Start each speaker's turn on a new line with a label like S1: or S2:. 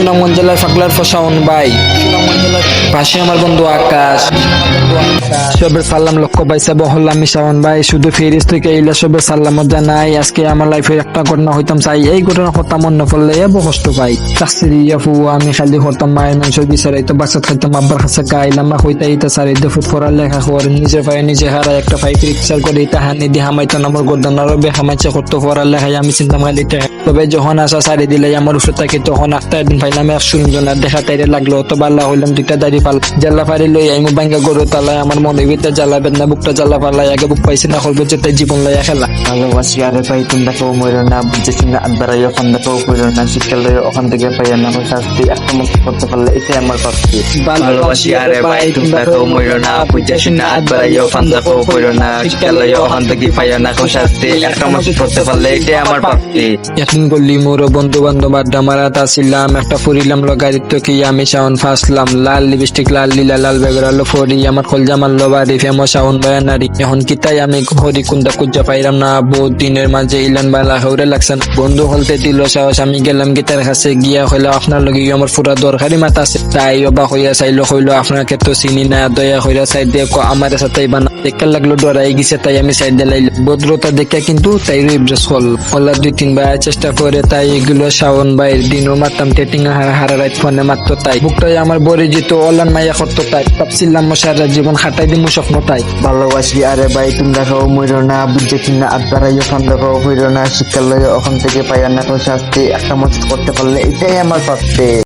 S1: সুনামগঞ্জ জেলার ফাগলার ফসাউন ভাই, পাশে আমার বন্ধু আকাশ। সবের সালাম লক্ষ্য পাইছে বহল আমি শাওন ভাই, শুধু ফেরিস থেকে ইলা সবের সালাম জানাই। আজকে আমার লাইফের একটা ঘটনা হইতাম চাই, এই ঘটনা কথা মনে পড়লে এবো কষ্ট পাই। তাকসিরি ইয়াফু আমি খালি হতাম মায়ের মাংস বিচারাই তো বাচ্চা খাইতাম আব্বার কাছে গাইলাম মা হইতা ইতা সারি দুফুট পড়া লেখা করে নিজের পায়ে নিজে হারাই একটা ফাইভ রিক্সার করে ইতা হানি দিয়ে হামাইতো আমার গোদান রবে হামাইছে করতো পড়া লেখাই আমি চিন্তা মালি তবে যখন আসা সারি দিলে আমার উঠে থাকি তখন একটা দিন পাইলাম 100 জনের দেখা তাইরে লাগলো তো বাল্লা হইলাম দুইটা দাড়ি পাল জ্বালা পারি লই আমি বাঙ্গা গরু তালায় আমার মনে ভিতরে জ্বালা বেদনা বুকটা জ্বালা পালাই আগে বুক পাইছি না করবো যেতে জীবন লইয়া খেলা।
S2: ভালোবাসি আরে ভাই তোমরা কেউ মরো না, বুঝেছি না আদবারাই ওখান থেকে কইরো না, শিক্ষা লই ওখান থেকে পাইয়া না শাস্তি একটা মুক্ত করতে পারলে এটাই আমার প্রাপ্তি। ভালোবাসি আরে ভাই তোমরা কেউ মরো না, বুঝেছি না আদবারাই ওখান থেকে কইরো না, শিক্ষা লই ওখান থেকে পাইয়া না শাস্তি একটা মুক্ত করতে পারলে এটাই আমার প্রাপ্তি।
S1: এখন গল্লি মোর বন্ধু বান্ধব আড্ডা মারাত আসিলাম, একটা ফুরিলাম গাড়ির তো কি আমি শাওন ফাসলাম, লাল লিপস্টিক লাল লীলা লাল বেগরালো ফরি আমার কলজা মারলো বাড়ি ফেমাস শাওন বায়ানারি। এখন কি তাই আমি হরি কুন্দা কুজা পাইলাম না, বহুত দিনের মাঝে ইলান বালা হৌরে লাগছেন বন্ধু হলতে দিল সাহস আমি গেলাম গীতার কাছে গিয়া হইলো আপনার লগে আমার পুরা দরকারি মাথা আছে, তাই অবাক হইয়া চাইলো হইলো আপনাকে তো চিনি না দয়া হইয়া সাইড দিয়ে আমার সাথে বানা দেখতে লাগলো ডরাই গেছে তাই আমি সাইড দিলাইল ভদ্রতা দেখে কিন্তু তাই ইমপ্রেস হল হল্লা 2-3 বার চেষ্টা করে তাই এগুলো শাওন ভাইয়ের দিনও মারতাম টেটিং হারা রাইট ফোনে মারতো তাই বুকটাই আমার বরে যেত অলান মাইয়া করতো তাই ভাবছিলাম সারা জীবন খাটাই দিমু স্বপ্ন তাই।
S2: ভালোবাসি আরে ভাই তোমরা কেউ মরো না, বুঝেছি না আদবারাই ওখান থেকে কইরো না, শিক্ষা লই ওখান থেকে পাইয়া না শাস্তি একটা মুক্ত করতে পারলে এটাই আমার প্রাপ্তি।